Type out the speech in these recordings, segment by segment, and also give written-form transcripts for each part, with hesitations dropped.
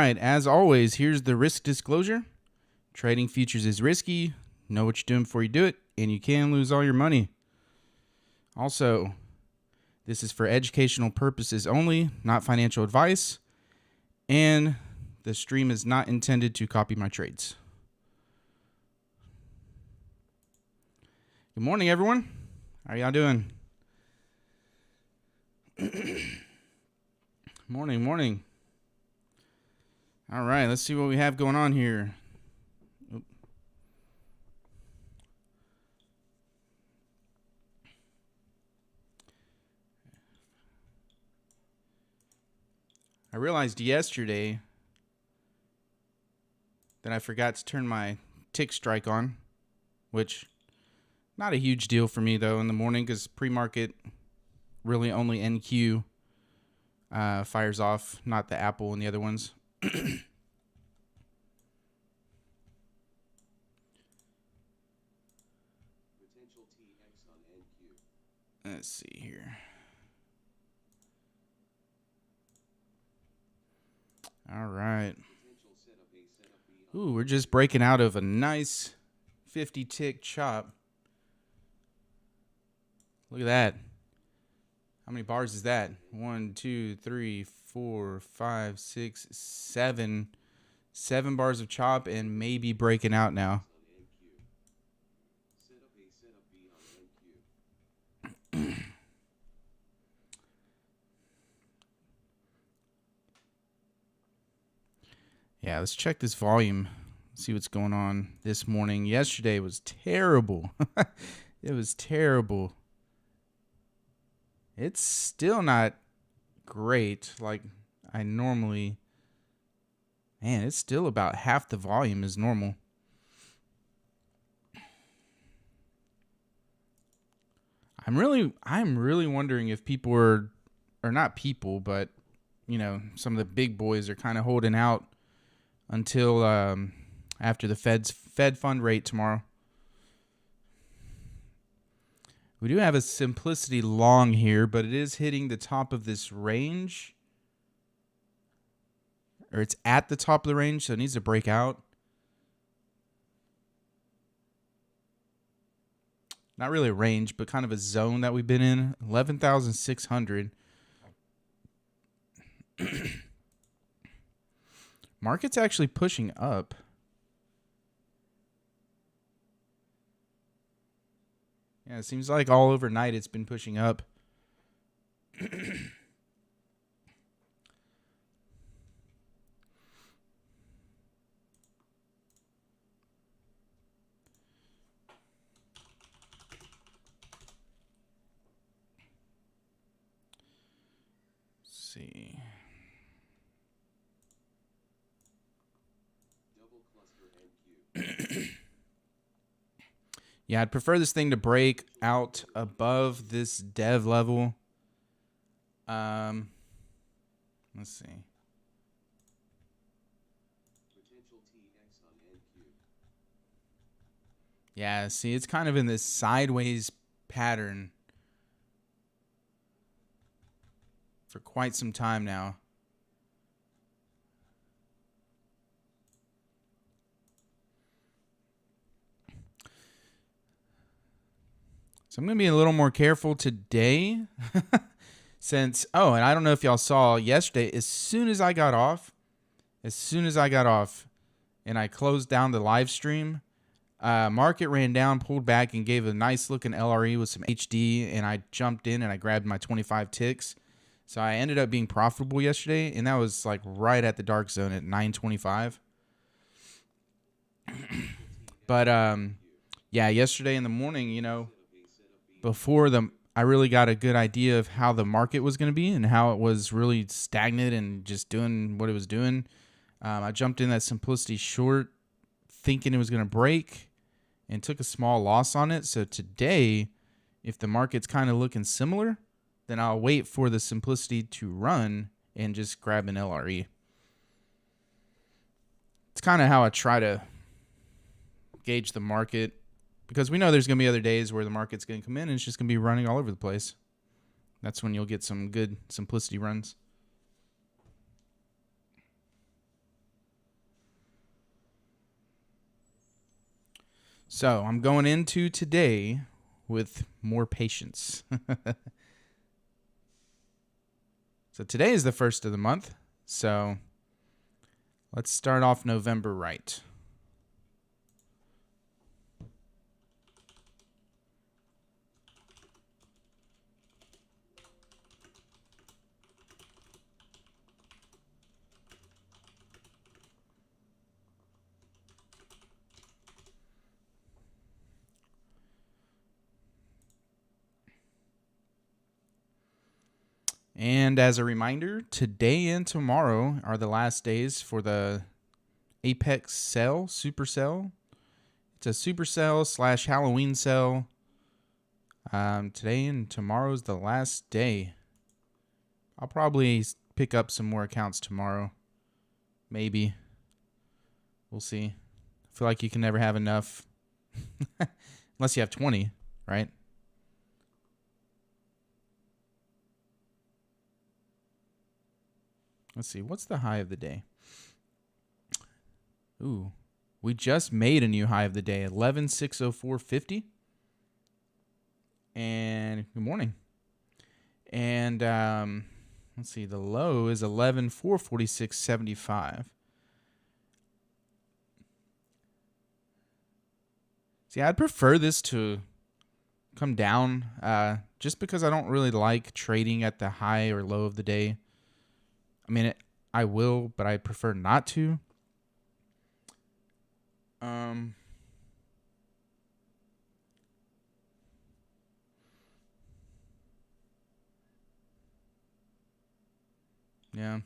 right, as always, here's the risk disclosure. Trading futures is risky. Know what you're doing before you do it, and you can lose all your money. Also, this is for educational purposes only, not financial advice, and the stream is not intended to copy my trades. Good morning, everyone. How y'all doing? Morning. All right, let's see what we have going on here. I realized yesterday that I forgot to turn my tick strike on, which not a huge deal for me though in the morning because pre-market really only NQ fires off, not the Apple and the other ones. Let's see here. All right. Ooh, we're just breaking out of a nice 50 tick chop. Look at that. How many bars is that? 1, 2, 3, 4, 5, 6, 7. 7 bars of chop and maybe breaking out now. Yeah, let's check this volume. See what's going on this morning. Yesterday was terrible. It was terrible. It's still not great like I normally. Man, it's still about half the volume as normal. I'm really wondering if people are, or not people, but you know, some of the big boys are kind of holding out until after the Fed fund rate tomorrow. We do have a simplicity long here, but it is hitting the top of this range. Or it's at the top of the range, so it needs to break out. Not really a range, but kind of a zone that we've been in. 11,600. Market's actually pushing up. Yeah, it seems like all overnight it's been pushing up. See. Yeah, I'd prefer this thing to break out above this dev level. Let's see. Yeah, see, it's kind of in this sideways pattern for quite some time now. So I'm going to be a little more careful today since, and I don't know if y'all saw yesterday, as soon as I got off and I closed down the live stream, market ran down, pulled back, and gave a nice looking LRE with some HD, and I jumped in and I grabbed my 25 ticks. So I ended up being profitable yesterday, and that was like right at the dark zone at 925. But yeah, yesterday in the morning, you know, before I really got a good idea of how the market was going to be and how it was really stagnant and just doing what it was doing. I jumped in that simplicity short thinking it was going to break and took a small loss on it. So today, if the market's kind of looking similar, then I'll wait for the simplicity to run and just grab an LRE. It's kind of how I try to gauge the market, because we know there's going to be other days where the market's going to come in and it's just going to be running all over the place. That's when you'll get some good simplicity runs. So I'm going into today with more patience. So today is the first of the month. So let's start off November right. And as a reminder, today and tomorrow are the last days for the Apex sale, super sale. It's a super sale / Halloween sale. Today and tomorrow is the last day. I'll probably pick up some more accounts tomorrow. Maybe. We'll see. I feel like you can never have enough. Unless you have 20, right? Let's see. What's the high of the day? Ooh. We just made a new high of the day. 11,604.50. And good morning. And let's see. The low is 11,446.75. See, I'd prefer this to come down just because I don't really like trading at the high or low of the day. I mean, I will, but I prefer not to. Yeah.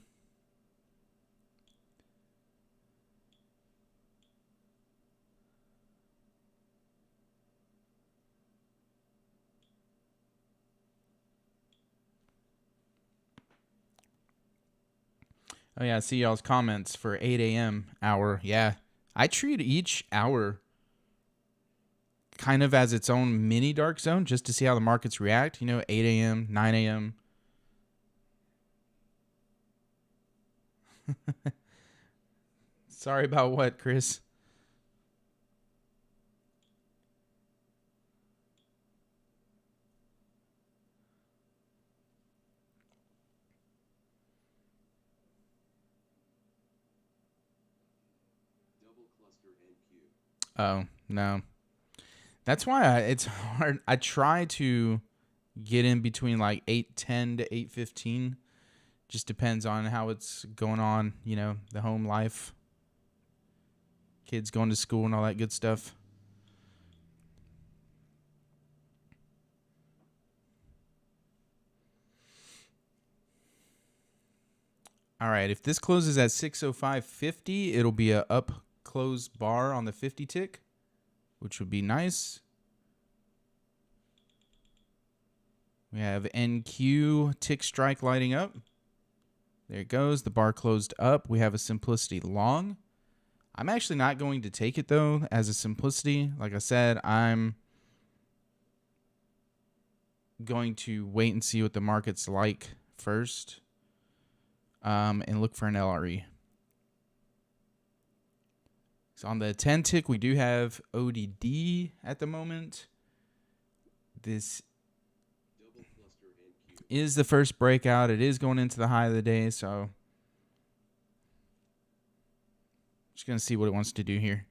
Oh, yeah. I see y'all's comments for 8 a.m. hour. Yeah. I treat each hour kind of as its own mini dark zone just to see how the markets react. 8 a.m., 9 a.m. Sorry about what, Chris? Oh, no. That's why it's hard. I try to get in between like 8:10 to 8:15. Just depends on how it's going on, the home life. Kids going to school and all that good stuff. All right, if this closes at 605.50, it'll be a up close bar on the 50 tick, which would be nice. We have NQ tick strike lighting up. There it goes. The bar closed up. We have a simplicity long. I'm actually not going to take it, though, as a simplicity. Like I said, I'm going to wait and see what the market's like first and look for an LRE. So on the 10 tick, we do have ODD at the moment. This is the first breakout. It is going into the high of the day, so just going to see what it wants to do here.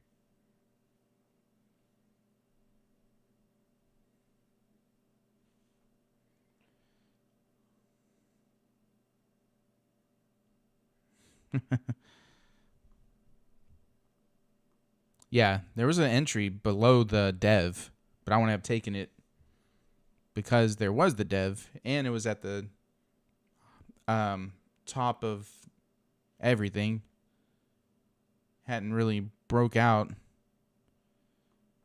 Yeah, there was an entry below the dev, but I wouldn't have taken it because there was the dev and it was at the top of everything. Hadn't really broke out.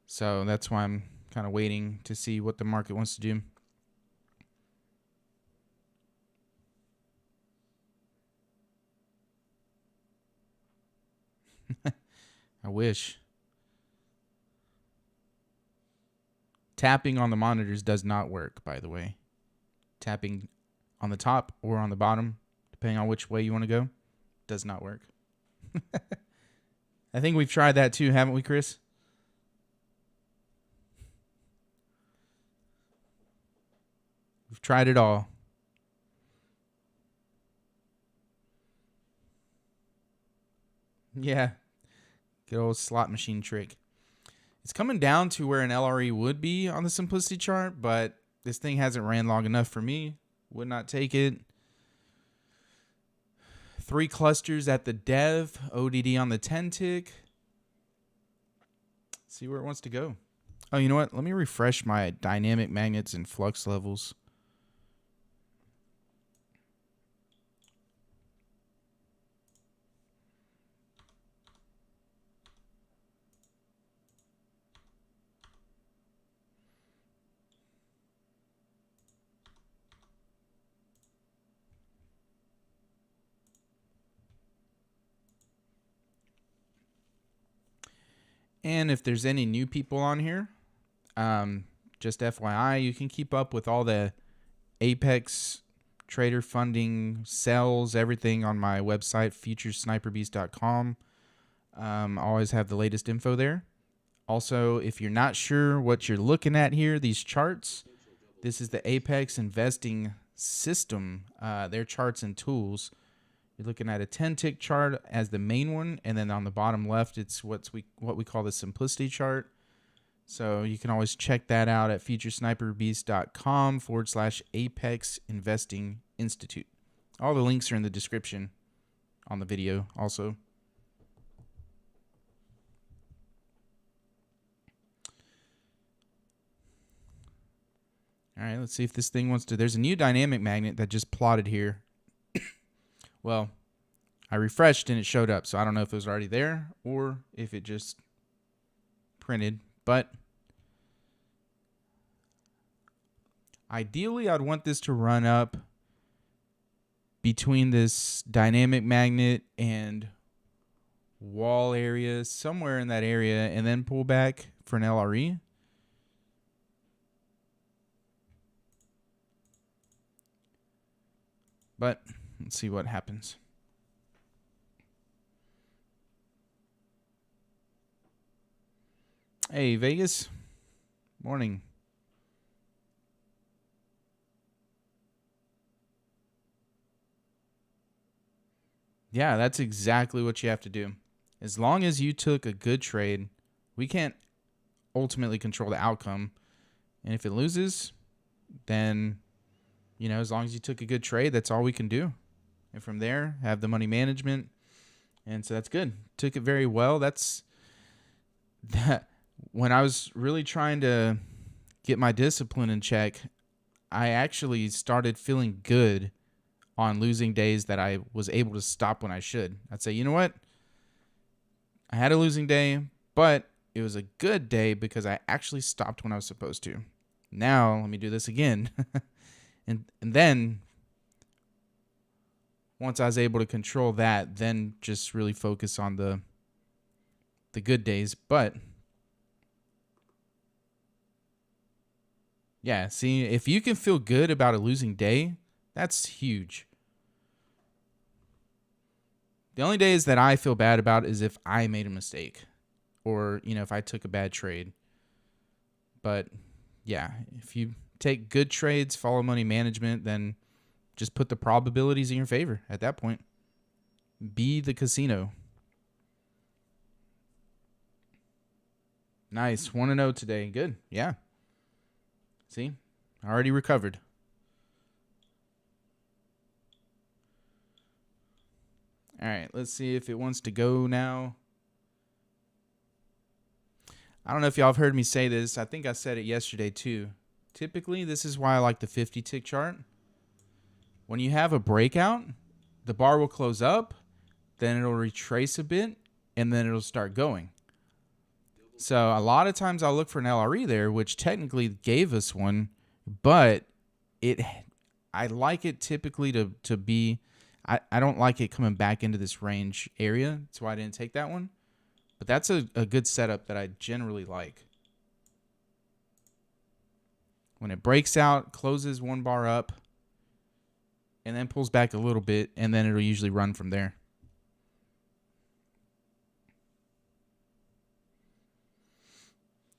So that's why I'm kind of waiting to see what the market wants to do. I wish. Tapping on the monitors does not work, by the way. Tapping on the top or on the bottom, depending on which way you want to go, does not work. I think we've tried that too, haven't we, Chris? I've tried it all. Yeah, good old slot machine trick. It's coming down to where an LRE would be on the simplicity chart, but this thing hasn't ran long enough for me. Would not take it. 3 clusters at the dev, ODD on the 10 tick. See where it wants to go. Oh, you know what? Let me refresh my dynamic magnets and flux levels. And if there's any new people on here, just FYI, you can keep up with all the Apex trader funding, sales, everything on my website, futuresniperbeast.com. I always have the latest info there. Also, if you're not sure what you're looking at here, these charts, this is the Apex investing system, their charts and tools. You're looking at a 10-tick chart as the main one, and then on the bottom left, it's what we call the simplicity chart. So you can always check that out at futuresniperbeast.com/Apex Investing Institute. All the links are in the description on the video also. All right, let's see if this thing wants to. There's a new dynamic magnet that just plotted here. Well, I refreshed and it showed up, so I don't know if it was already there or if it just printed, but ideally I'd want this to run up between this dynamic magnet and wall area, somewhere in that area, and then pull back for an LRE. But let's see what happens. Hey, Vegas. Morning. Yeah, that's exactly what you have to do. As long as you took a good trade, we can't ultimately control the outcome. And if it loses, then, you know, as long as you took a good trade, that's all we can do. And from there, have the money management. And so that's good. Took it very well. That's that. When I was really trying to get my discipline in check, I actually started feeling good on losing days that I was able to stop when I should. I'd say, you know what? I had a losing day, but it was a good day because I actually stopped when I was supposed to. Now, let me do this again. and then, once I was able to control that, then just really focus on the good days. But yeah, see, if you can feel good about a losing day, that's huge. The only days that I feel bad about is if I made a mistake or, you know, if I took a bad trade. But yeah, if you take good trades, follow money management, then just put the probabilities in your favor at that point. Be the casino. Nice. 1-0 today. Good. Yeah. See, I already recovered. All right, let's see if it wants to go now. I don't know if y'all have heard me say this. I think I said it yesterday too. Typically, this is why I like the 50-tick chart. When you have a breakout, the bar will close up, then it'll retrace a bit, and then it'll start going. So a lot of times I'll look for an LRE there, which technically gave us one, but I like it typically to be, I don't like it coming back into this range area. That's why I didn't take that one. But that's a good setup that I generally like. When it breaks out, closes one bar up, and then pulls back a little bit, and then it'll usually run from there.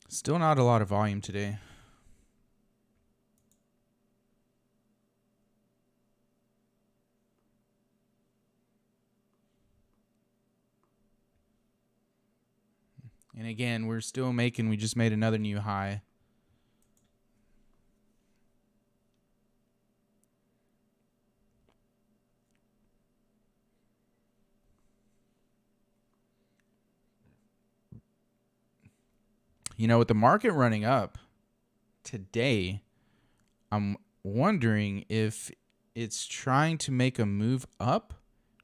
Still not a lot of volume today. And again, we just made another new high. You know, with the market running up today, I'm wondering if it's trying to make a move up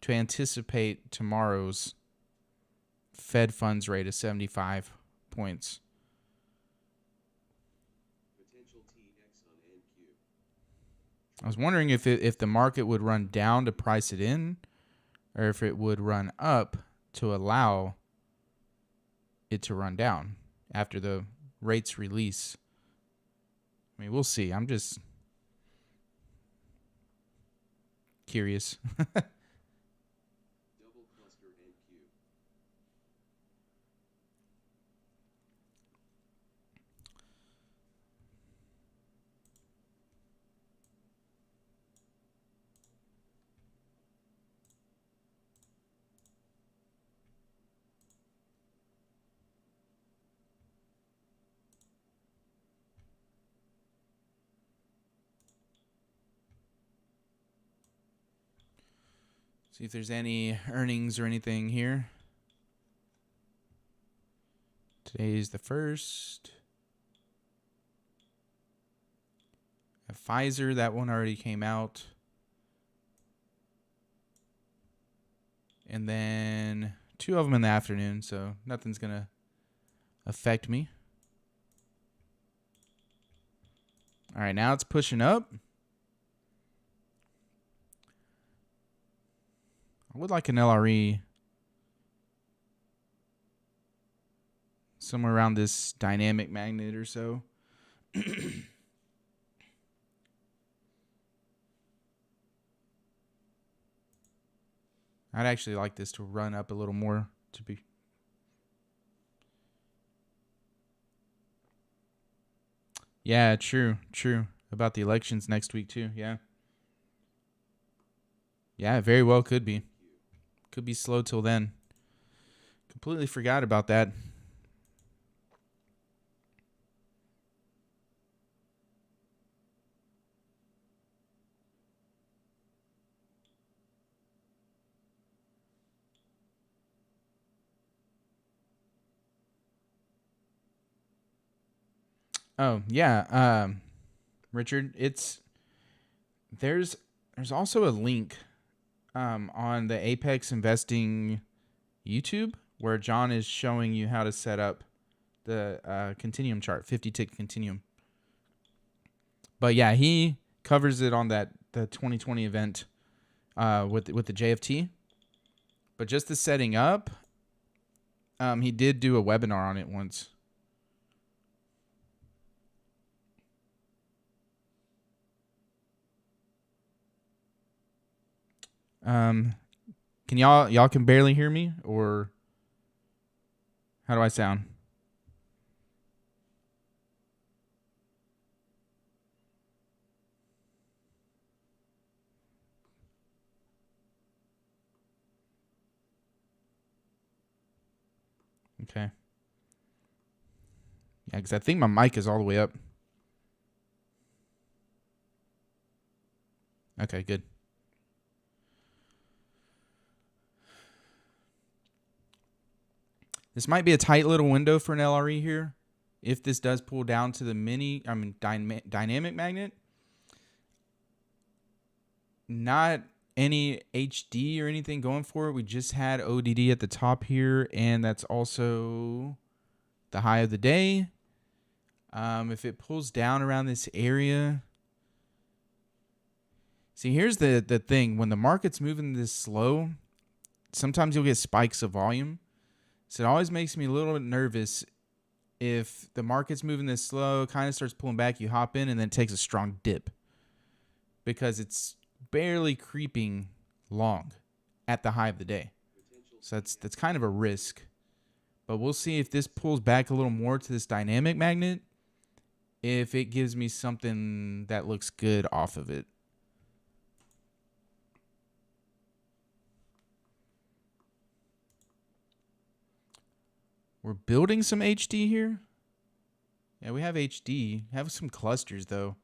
to anticipate tomorrow's Fed funds rate of 75 points. I was wondering if the market would run down to price it in, or if it would run up to allow it to run down after the rates release. I mean, we'll see. I'm just curious. See if there's any earnings or anything here. Today's the 1st. Pfizer, that one already came out. And then 2 of them in the afternoon, so nothing's going to affect me. All right, now it's pushing up. I would like an LRE somewhere around this dynamic magnet or so. I'd actually like this to run up a little more to be. Yeah, true. About the elections next week too, yeah. Yeah, it very well could be. Could be slow till then. Completely forgot about that. Oh, yeah. Richard, there's also a link on the Apex Investing YouTube where John is showing you how to set up the continuum chart, 50-tick continuum. But yeah, he covers it on the 2020 event with the JFT. But just the setting up, he did do a webinar on it once. Can y'all can barely hear me, or how do I sound? Okay. Yeah, because I think my mic is all the way up. Okay, good. This might be a tight little window for an LRE here. If this does pull down to the dynamic magnet, not any HD or anything going for it. We just had ODD at the top here, and that's also the high of the day. If it pulls down around this area, see, here's the thing. When the market's moving this slow, sometimes you'll get spikes of volume. So it always makes me a little bit nervous if the market's moving this slow, kind of starts pulling back, you hop in, and then it takes a strong dip because it's barely creeping long at the high of the day. So that's kind of a risk. But we'll see if this pulls back a little more to this dynamic magnet, if it gives me something that looks good off of it. We're building some HD here. Yeah, we have HD. Have some clusters though.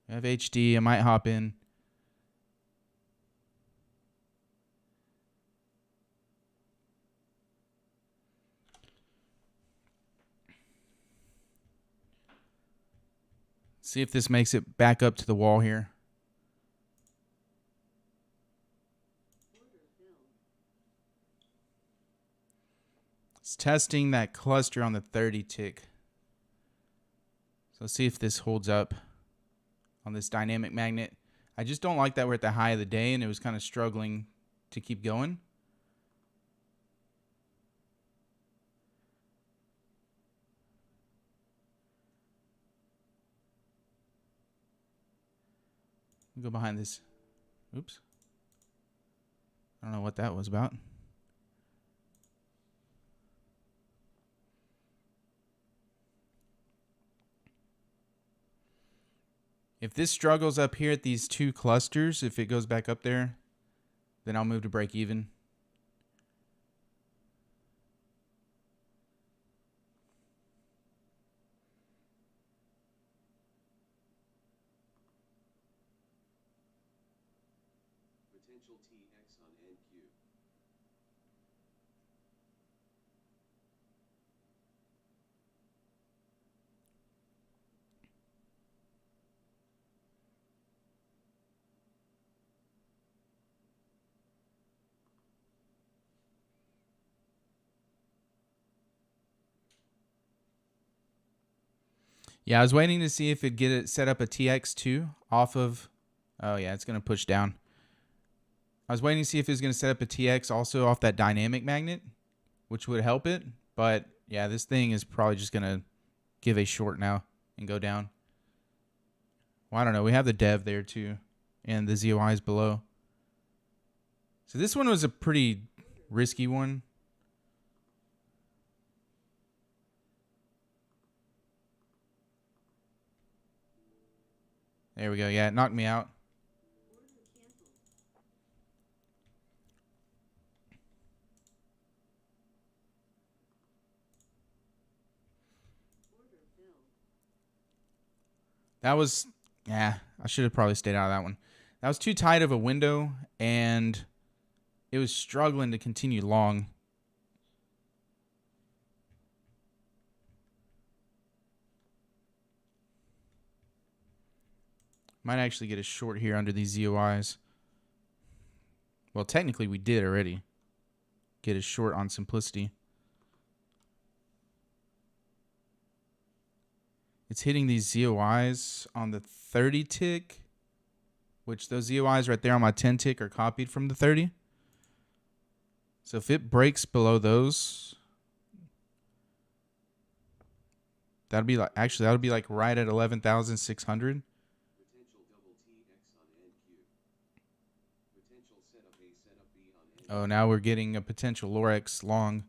I have HD. I might hop in. See if this makes it back up to the wall here. It's testing that cluster on the 30 tick. So let's see if this holds up on this dynamic magnet. I just don't like that we're at the high of the day and it was kind of struggling to keep going. Go behind this. Oops. I don't know what that was about. If this struggles up here at these two clusters, if it goes back up there, then I'll move to break even. Potential TX on NQ. Yeah, I was waiting to see if it'd get it set up a TX2 off of... Oh, yeah, it's going to push down. I was waiting to see if it was going to set up a TX also off that dynamic magnet, which would help it. But, yeah, this thing is probably just going to give a short now and go down. Well, I don't know. We have the dev there, too, and the ZOIs below. So this one was a pretty risky one. There we go. Yeah, it knocked me out. That was, yeah, I should have probably stayed out of that one. That was too tight of a window, and it was struggling to continue long. Might actually get a short here under these ZOIs. Well, technically we did already get a short on simplicity. It's hitting these ZOIs on the 30 tick, which those ZOIs right there on my 10 tick are copied from the 30. So if it breaks below those, that'd be like, actually, that would be like right at 11,600. Oh, now we're getting a potential Lorex long.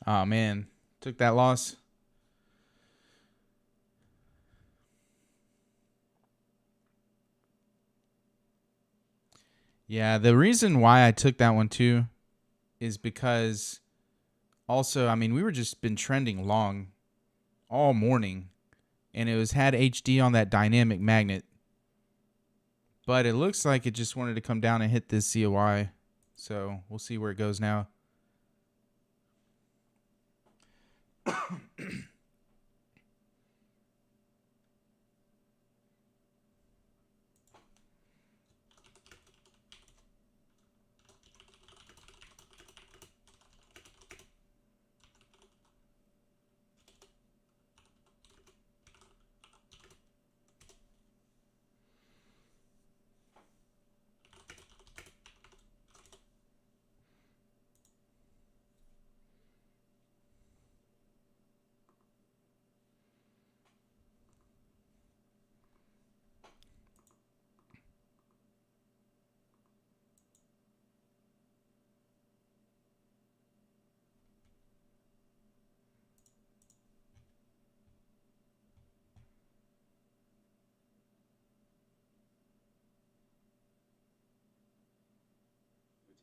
Oh, man. Took that loss. Yeah, the reason why I took that one too is because also, I mean, we were just been trending long all morning, and it was had HD on that dynamic magnet. But it looks like it just wanted to come down and hit this COI. So we'll see where it goes now.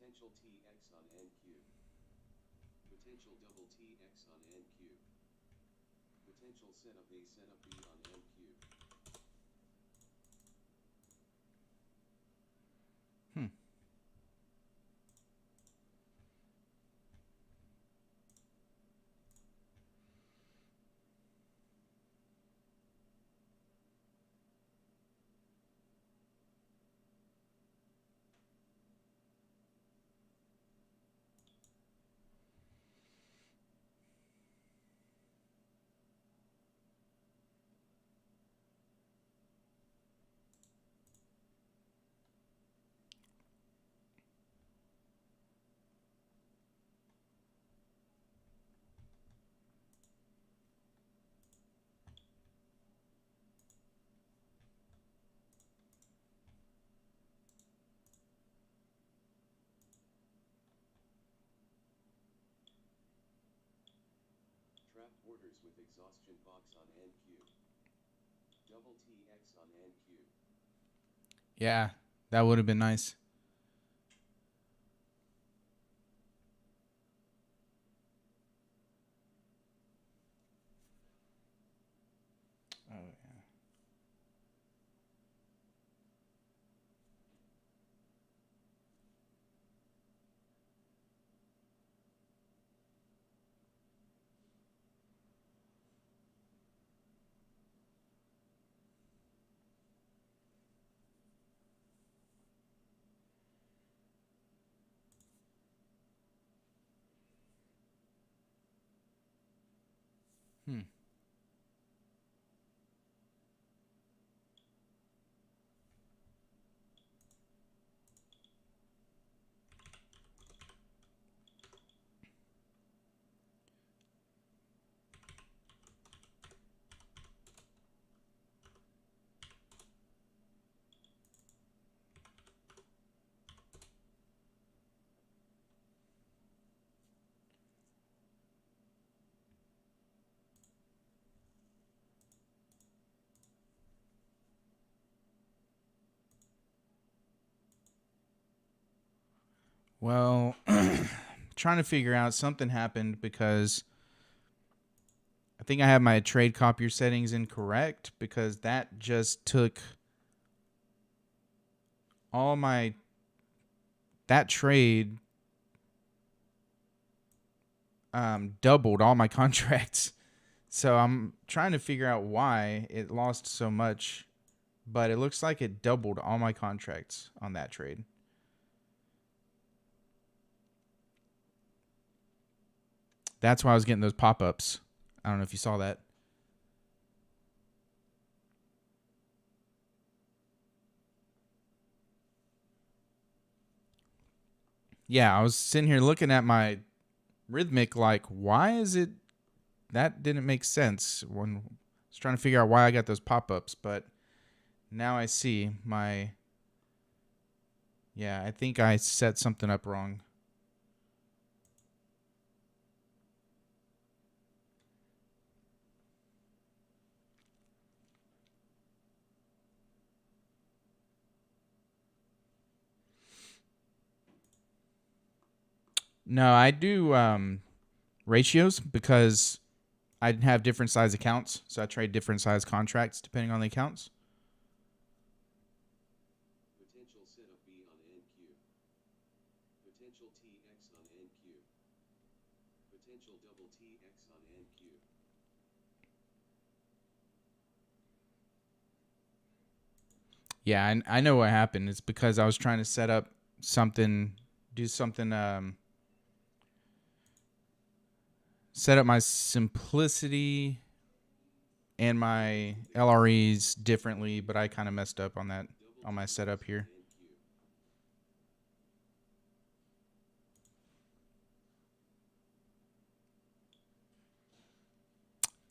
Potential Tx on n cube. Potential double Tx on n cube. Potential setup A setup B on n cube. Hmm. Trap borders with exhaustion box on n cube. Double Tx on n cube. Yeah, that would have been nice. Oh yeah. Hmm. Well, trying to figure out something happened because I think I have my trade copier settings incorrect because that just took all my that trade doubled all my contracts. So I'm trying to figure out why it lost so much, but it looks like it doubled all my contracts on that trade. That's why I was getting those pop-ups. I don't know if you saw that. Yeah, I was sitting here looking at my rhythmic like, why is it that didn't make sense when I was trying to figure out why I got those pop-ups, but now I see my yeah, I think I set something up wrong. No, I do ratios because I have different size accounts, so I trade different size contracts depending on the accounts. Potential setup B on n cube. Potential Tx on n cube. Potential double Tx on n cube. Yeah, I know what happened. It's because I was trying to set up something, do something, set up my simplicity and my LREs differently, but I kind of messed up on that on my setup here.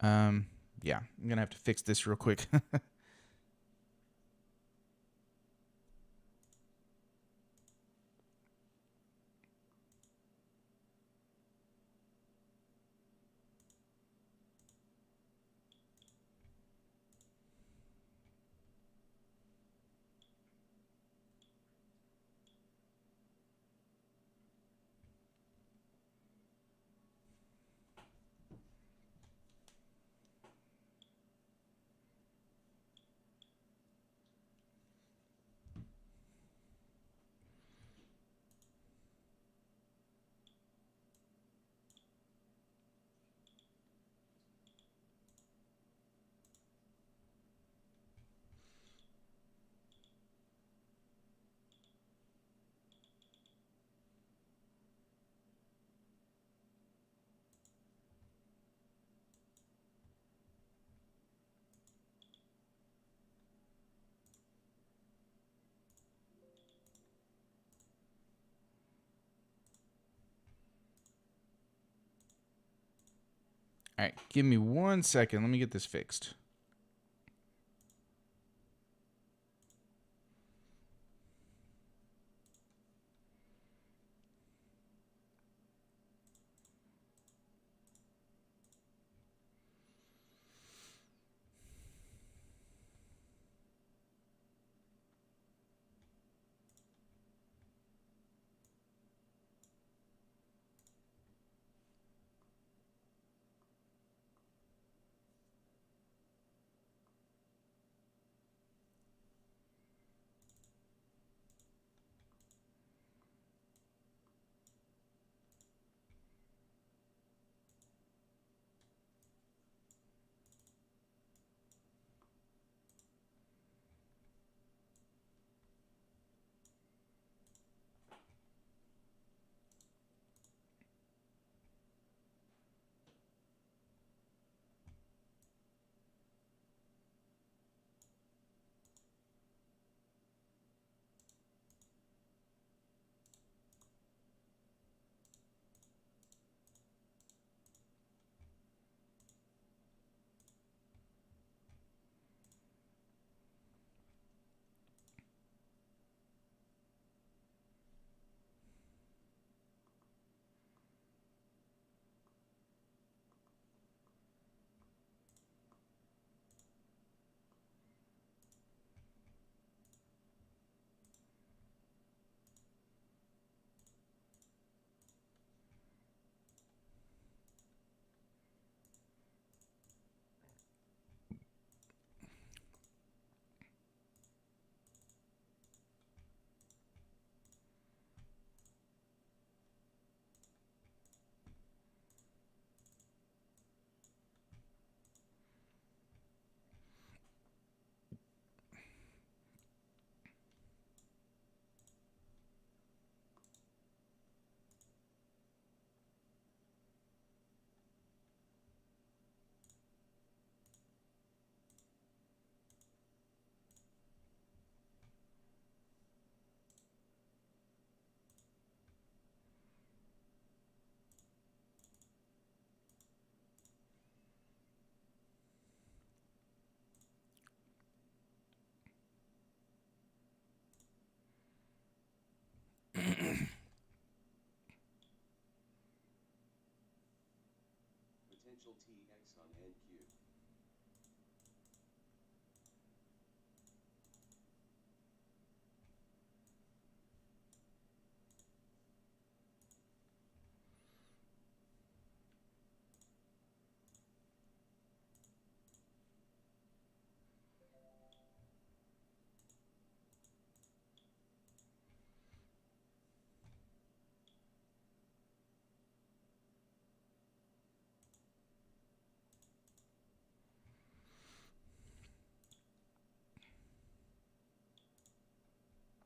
Um, yeah, I'm gonna have to fix this real quick. All right, give me 1 second. Let me get this fixed. Potential TX on NQ.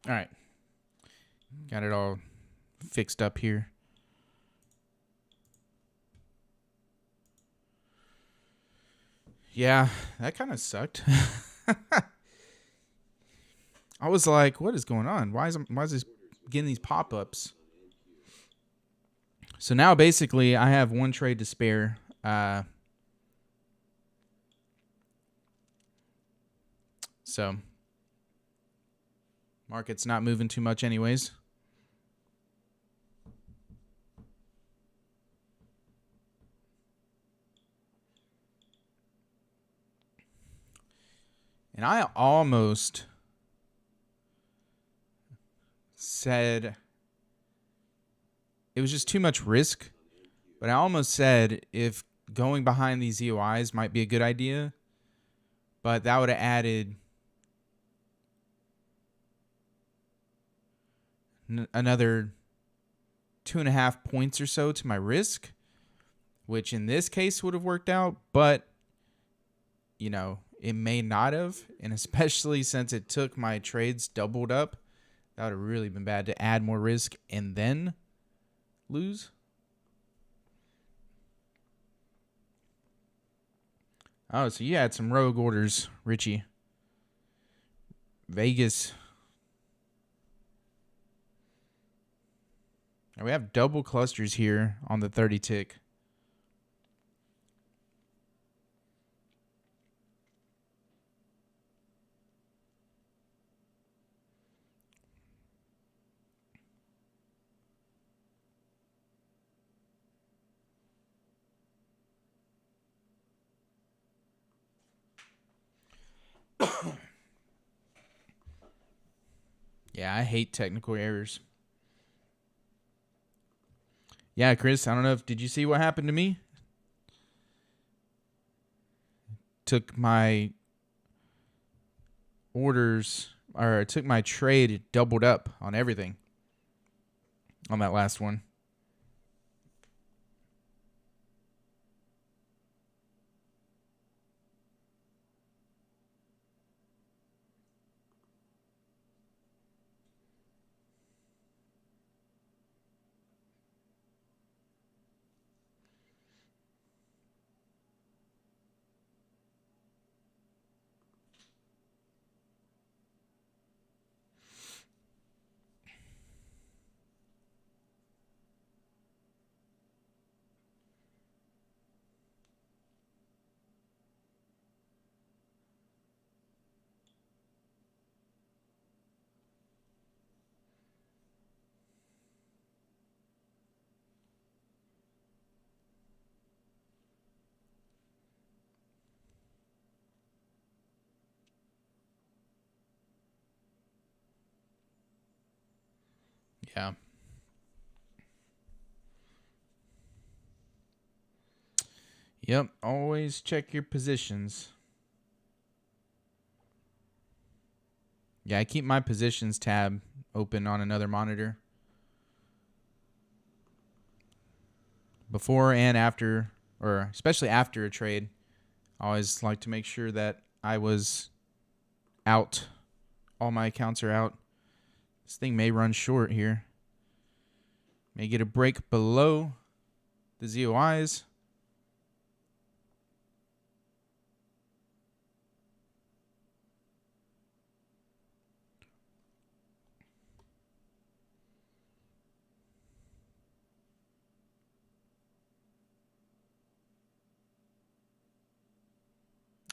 All right. Got it all fixed up here. Yeah, that kind of sucked. I was like, what is going on? Why is this getting these pop-ups? So now basically I have one trade to spare. So market's not moving too much anyways. And I almost said it was just too much risk, but I almost said if going behind these EOIs might be a good idea, but that would have added another 2.5 points or so to my risk, which in this case would have worked out, but you know, it may not have, and especially since it took my trades doubled up, that would have really been bad to add more risk and then lose. Oh, so you had some rogue orders, Richie. Vegas. And we have double clusters here on the 30 tick. Yeah, I hate technical errors. Yeah, Chris, I don't know if did you see what happened to me? Took my orders or it took my trade, it doubled up on everything on that last one. Yeah. Yep, always check your positions. Yeah, I keep my positions tab open on another monitor. Before and after, or especially after a trade, I always like to make sure that I was out. All my accounts are out. This thing may run short here. May get a break below the ZOIs.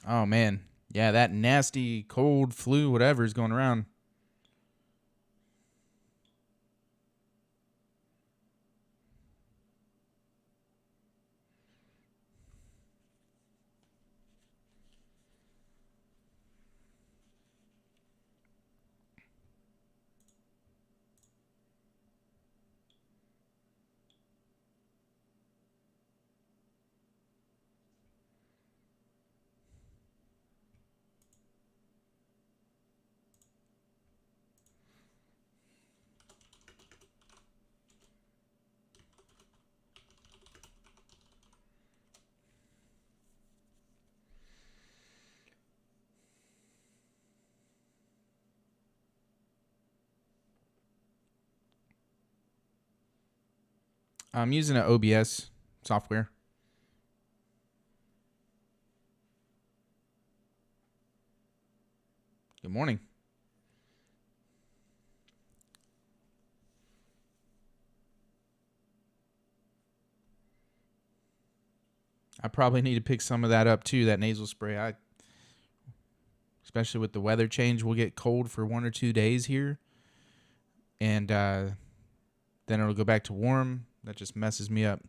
Oh, man. Yeah, that nasty cold flu, whatever is going around. I'm using an OBS software. Good morning. I probably need to pick some of that up too, that nasal spray. Especially with the weather change, we'll get cold for 1 or 2 days here. And then it'll go back to warm. That just messes me up.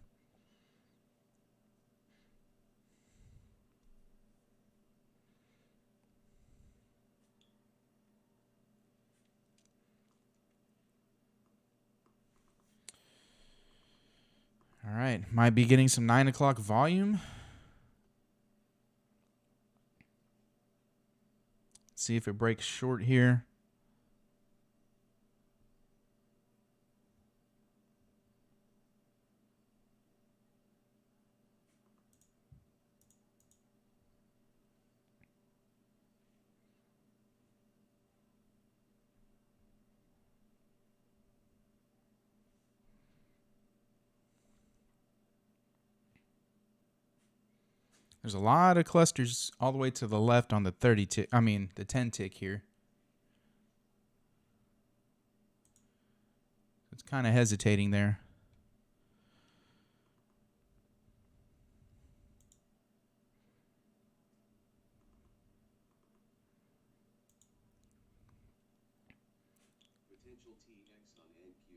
All right. Might be getting some 9 o'clock volume. See if it breaks short here. There's a lot of clusters all the way to the left on the 30 tick. I mean, the 10 tick here. It's kind of hesitating there. Potential TX on NQ.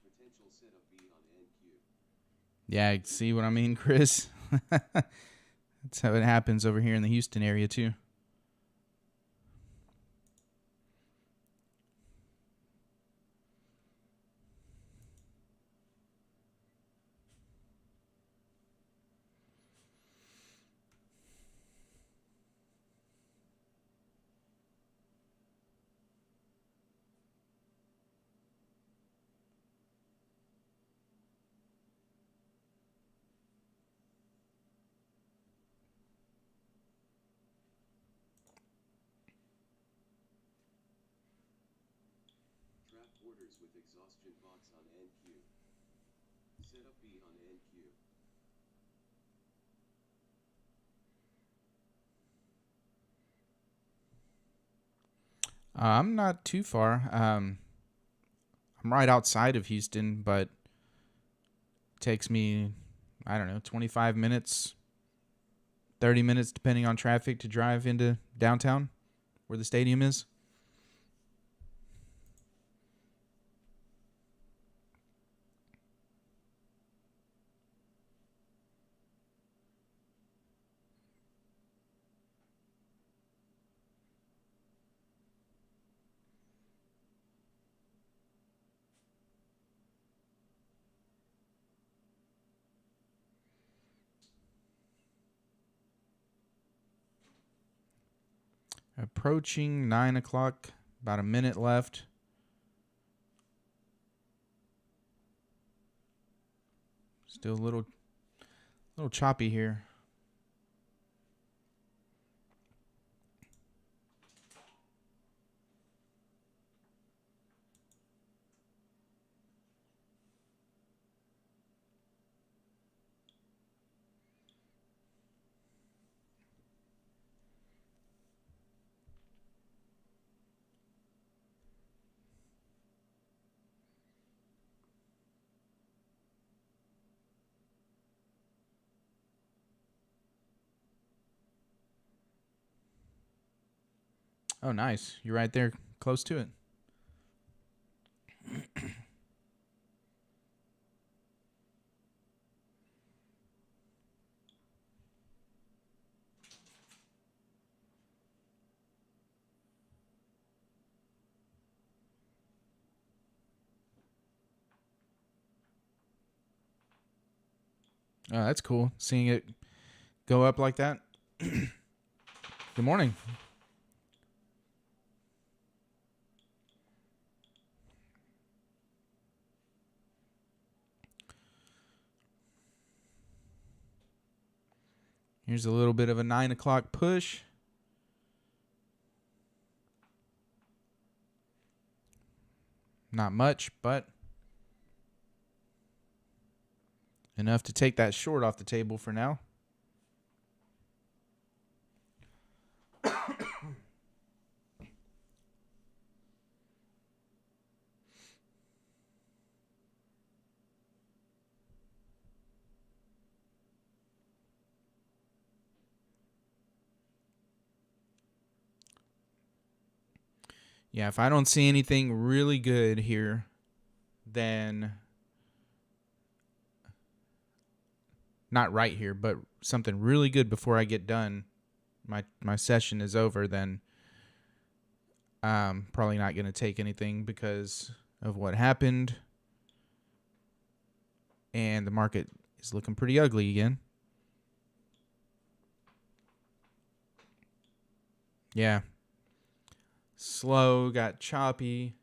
Potential setup B on NQ. Yeah, see what I mean, Chris? That's how it happens over here in the Houston area, too. quarters with exhaustion box on NQ. Setup B on NQ. I'm not too far. I'm right outside of Houston, but it takes me, I don't know, 25 minutes, 30 minutes, depending on traffic, to drive into downtown where the stadium is. Approaching 9 o'clock, about a minute left. Still a little choppy here. Oh, nice. You're right there, close to it. Oh, that's cool. Seeing it go up like that. Good morning. Here's a little bit of a 9 o'clock push. Not much, but enough to take that short off the table for now. Yeah, if I don't see anything really good here, then not right here, but something really good before I get done, my session is over, then I'm probably not going to take anything because of what happened. And the market is looking pretty ugly again. Yeah. Slow, got choppy.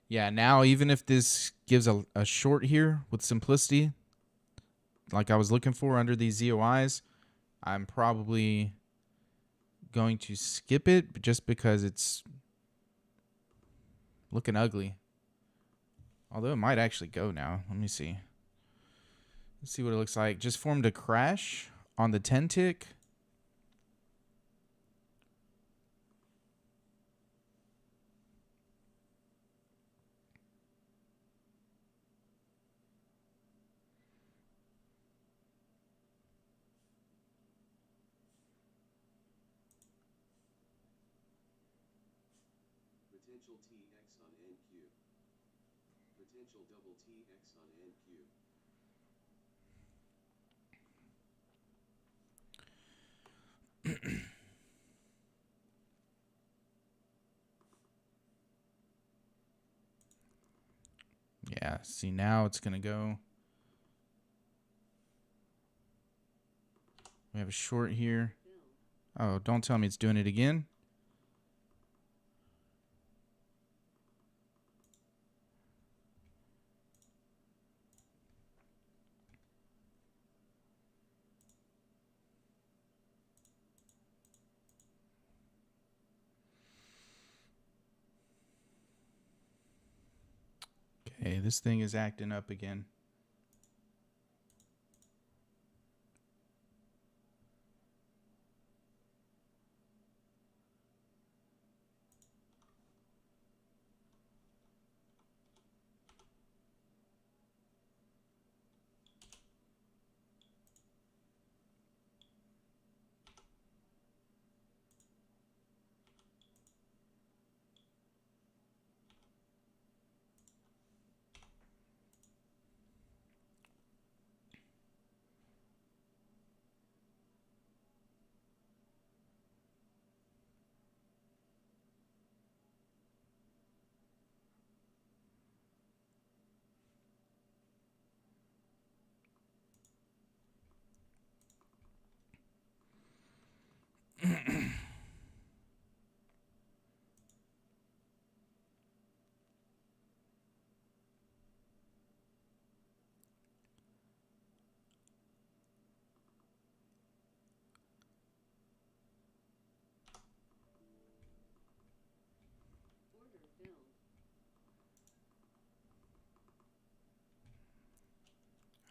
Yeah, now even if this gives a short here with simplicity, like I was looking for under these ZOIs, I'm probably going to skip it just because it's looking ugly. Although it might actually go now. Let me see. Let's see what it looks like. Just formed a crash on the 10 tick. Potential TX on NQ. Potential double TX on NQ. Yeah, see now it's going to go. We have a short here. Oh, don't tell me it's doing it again. Okay, this thing is acting up again.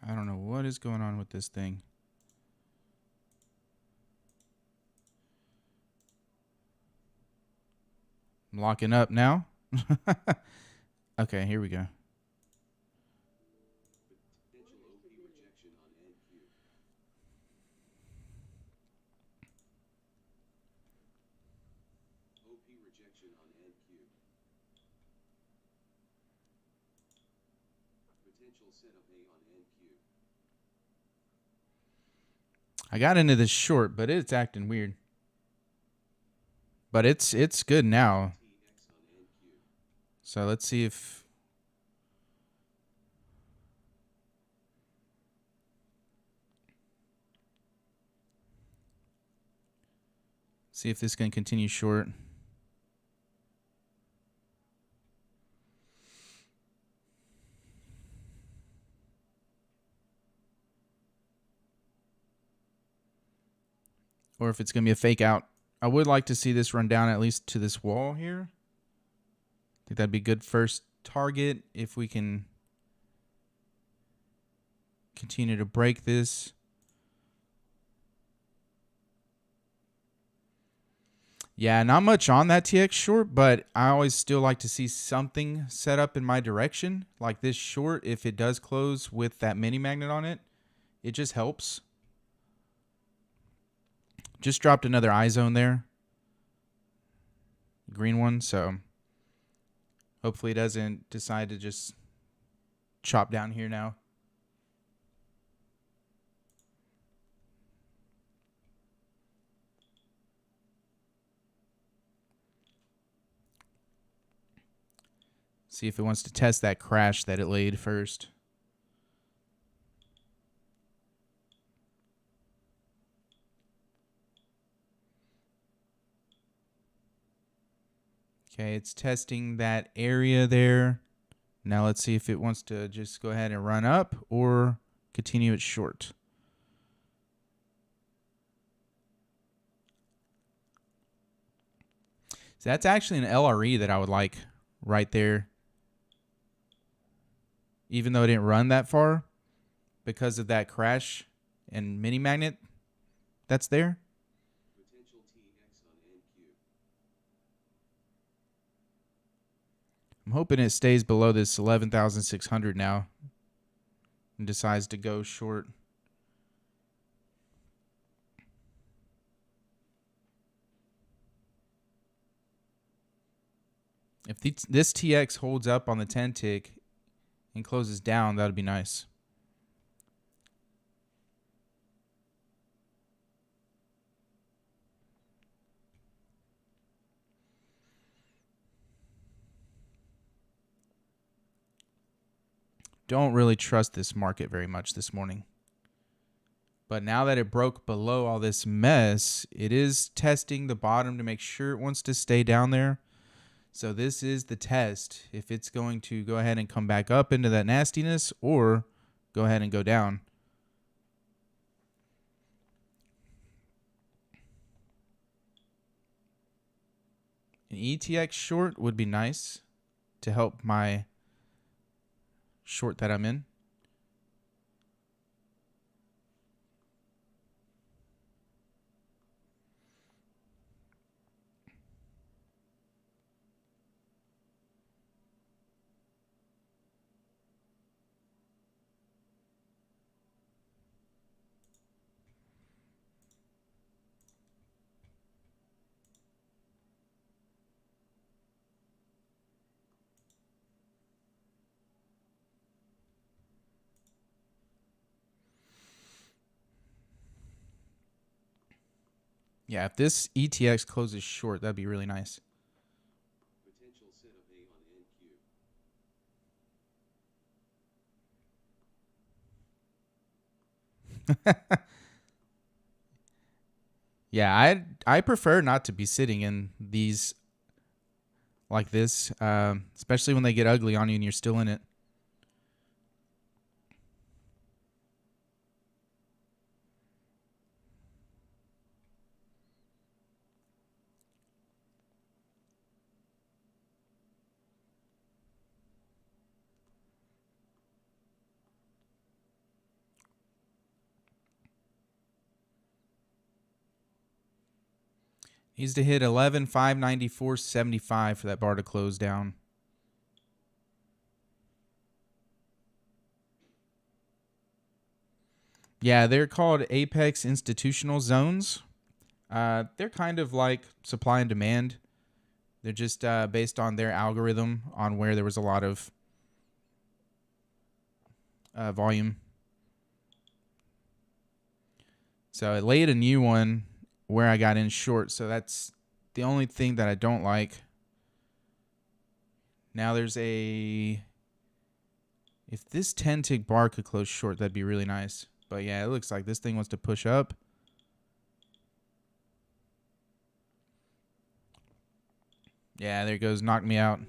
I don't know what is going on with this thing. I'm locking up now. Okay, here we go. Potential OP rejection on NQ. OP rejection on NQ. Potential setup A on NQ. I got into this short, but it's acting weird. But it's good now. TX on NQ. So let's see if this can continue short. Or if it's going to be a fake out. I would like to see this run down at least to this wall here. I think that'd be good first target if we can continue to break this. Yeah, not much on that TX short, but I always still like to see something set up in my direction. Like this short, if it does close with that mini magnet on it, it just helps. Just dropped another I zone there. Green one, so hopefully it doesn't decide to just chop down here now. See if it wants to test that crash that it laid first. Okay, it's testing that area there. Now let's see if it wants to just go ahead and run up or continue it short. So that's actually an LRE that I would like right there. Even though it didn't run that far because of that crash and mini magnet that's there. Potential TX on NQ. I'm hoping it stays below this 11,600 now and decides to go short. If this TX holds up on the 10 tick and closes down, that would be nice. Don't really trust this market very much this morning. But now that it broke below all this mess, it is testing the bottom to make sure it wants to stay down there. So this is the test, if it's going to go ahead and come back up into that nastiness or go ahead and go down. An ETX short would be nice to help my short that I'm in. Yeah, if this ETX closes short, that'd be really nice. Potential setup A on NQ. Yeah, I prefer not to be sitting in these like this, especially when they get ugly on you and you're still in it. Needs to hit 11,594.75 for that bar to close down. Yeah, they're called Apex Institutional Zones. They're kind of like supply and demand. They're just based on their algorithm on where there was a lot of volume. So it laid a new one where I got in short. So that's the only thing that I don't like. Now there's a... If this 10 tick bar could close short, that'd be really nice. But yeah, it looks like this thing wants to push up. Yeah, there it goes. Knocked me out.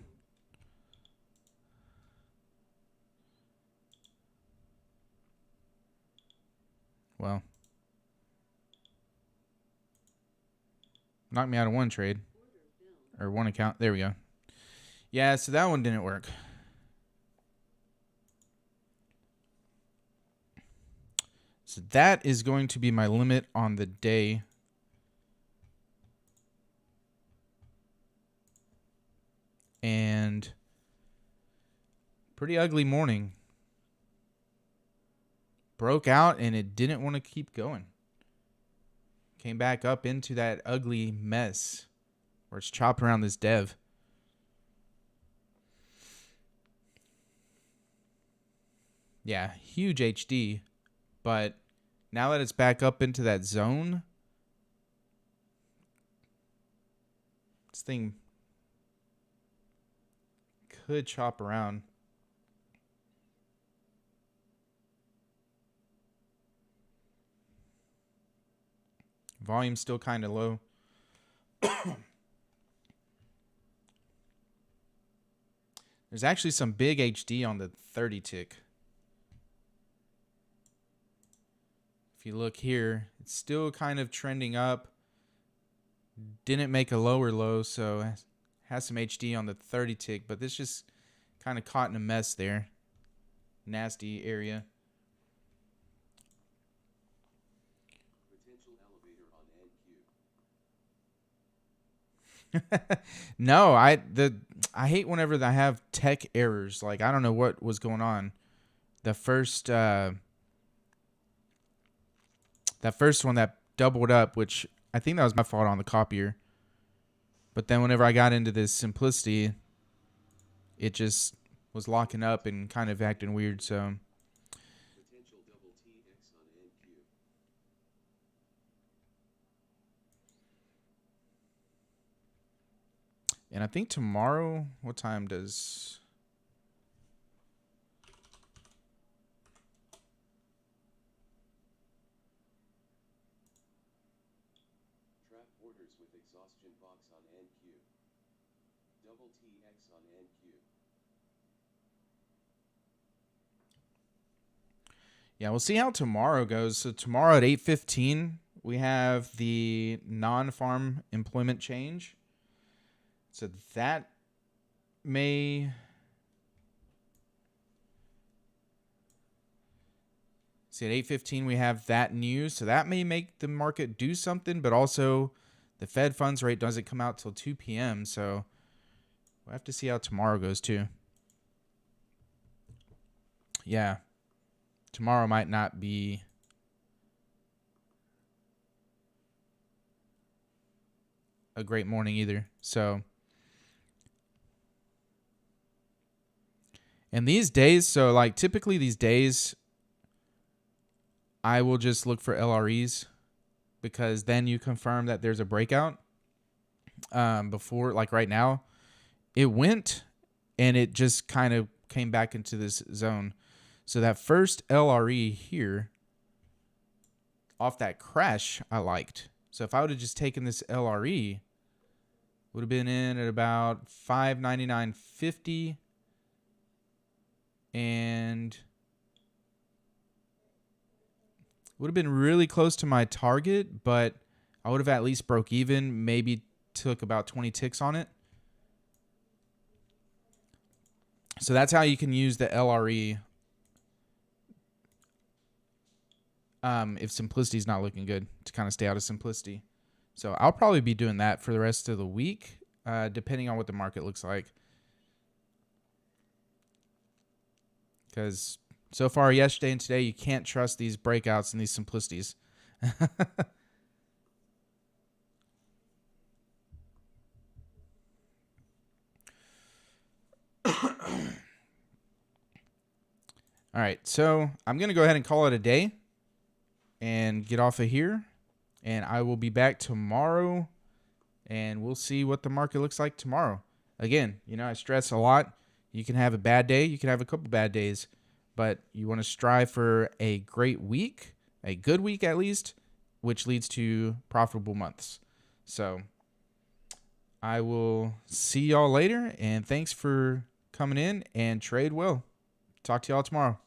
Well. Knocked me out of one trade. Or one account. There we go. Yeah, so that one didn't work. So that is going to be my limit on the day. And pretty ugly morning. Broke out and it didn't want to keep going. Came back up into that ugly mess where it's chopping around this dev. Yeah, huge HD. But now that it's back up into that zone, this thing could chop around. Volume's still kind of low. There's actually some big HD on the 30 tick. If you look here, it's still kind of trending up. Didn't make a lower low, so has some HD on the 30 tick, but this just kind of caught in a mess there. Nasty area. Potential elevator on NQ. No, I hate whenever I have tech errors. Like, I don't know what was going on. The first that first one that doubled up, which I think that was my fault on the copier. But then whenever I got into this simplicity, it just was locking up and kind of acting weird. So Potential double TX on NQ. and I think tomorrow, what time does... Wrap borders with exhaustion box on NQ. Double TX on NQ. Yeah, we'll see how tomorrow goes. So tomorrow at 8:15, we have the non-farm employment change. So that may see at 8:15 we have that news. So that may make the market do something, but also the Fed funds rate doesn't come out till 2 p.m. So we'll have to see how tomorrow goes too. Yeah. Tomorrow might not be a great morning either. So, and these days, so like typically these days, I will just look for LREs because then you confirm that there's a breakout. Before, like right now, it went and it just kind of came back into this zone. So that first LRE here off that crash, I liked. So if I would have just taken this LRE, would have been in at about 599.50 and would have been really close to my target, but I would have at least broke even, maybe took about 20 ticks on it. So that's how you can use the LRE if simplicity is not looking good, to kind of stay out of simplicity. So I'll probably be doing that for the rest of the week, depending on what the market looks like. Because so far yesterday and today, you can't trust these breakouts and these simplicities. All right, so I'm going to go ahead and call it a day and get off of here. And I will be back tomorrow, and we'll see what the market looks like tomorrow. Again, you know, I stress a lot. You can have a bad day. You can have a couple bad days. But you want to strive for a great week, a good week at least, which leads to profitable months. So I will see y'all later, and thanks for coming in, and trade well. Talk to y'all tomorrow.